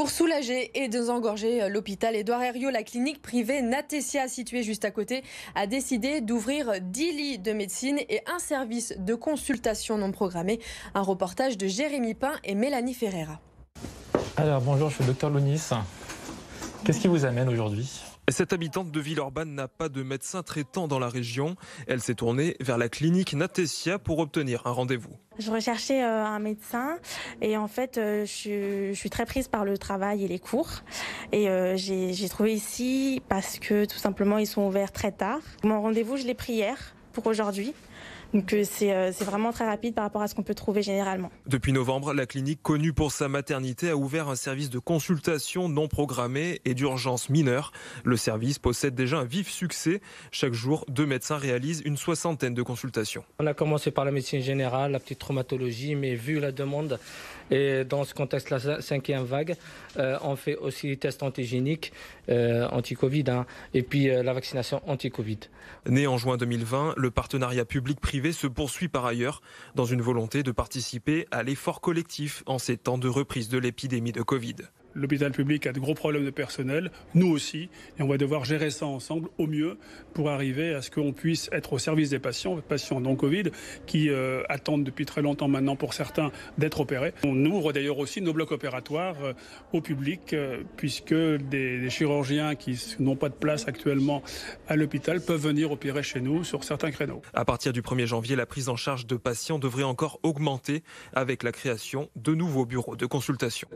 Pour soulager et désengorger l'hôpital Édouard Herriot, la clinique privée Natessia, située juste à côté, a décidé d'ouvrir 10 lits de médecine et un service de consultation non programmée. Un reportage de Jérémy Pain et Mélanie Ferreira. Alors bonjour, je suis le docteur Lounis. Qu'est-ce qui vous amène aujourd'hui ? Cette habitante de Villeurbanne n'a pas de médecin traitant dans la région. Elle s'est tournée vers la clinique Natessia pour obtenir un rendez-vous. Je recherchais un médecin et en fait je suis très prise par le travail et les cours et j'ai trouvé ici parce que tout simplement ils sont ouverts très tard. Mon rendez-vous je l'ai pris hier pour aujourd'hui. Donc c'est vraiment très rapide par rapport à ce qu'on peut trouver généralement. Depuis novembre, la clinique, connue pour sa maternité, a ouvert un service de consultation non programmée et d'urgence mineure. Le service possède déjà un vif succès. Chaque jour, 2 médecins réalisent une 60aine de consultations. On a commencé par la médecine générale, la petite traumatologie, mais vu la demande et dans ce contexte, la 5e vague, on fait aussi les tests antigéniques, anti-Covid, et puis la vaccination anti-Covid. Né en juin 2020, le partenariat public-privé se poursuit par ailleurs dans une volonté de participer à l'effort collectif en ces temps de reprise de l'épidémie de Covid. L'hôpital public a de gros problèmes de personnel, nous aussi, et on va devoir gérer ça ensemble au mieux pour arriver à ce qu'on puisse être au service des patients non Covid, qui attendent depuis très longtemps maintenant pour certains d'être opérés. On ouvre d'ailleurs aussi nos blocs opératoires au public, puisque des chirurgiens qui n'ont pas de place actuellement à l'hôpital peuvent venir opérer chez nous sur certains créneaux. À partir du 1er janvier, la prise en charge de patients devrait encore augmenter avec la création de nouveaux bureaux de consultation.